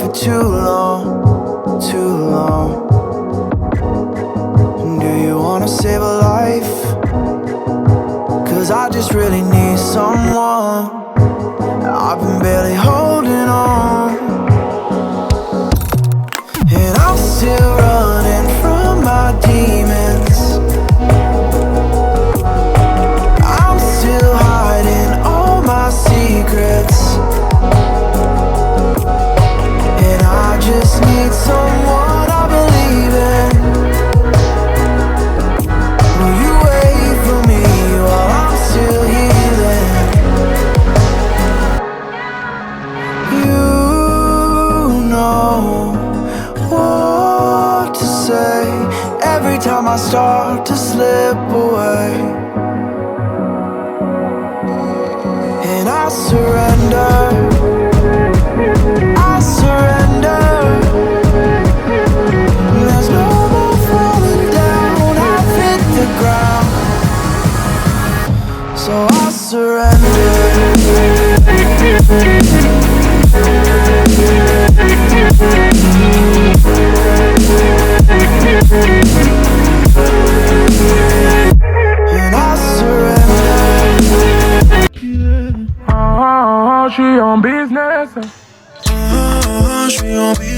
for too long, too long. Do you wanna save a life? 'Cause I just really need someone. I've been barely holding on, and I'm still running from my demons. I'm still hiding all my secrets, and I just need someone I believe in. Will you wait for me while I'm still healing? You know what to say every time I start to slip away, and I surrender, I surrender. There's no more falling down, I've hit the ground, so I surrender. And I surrender. She on business. She on business.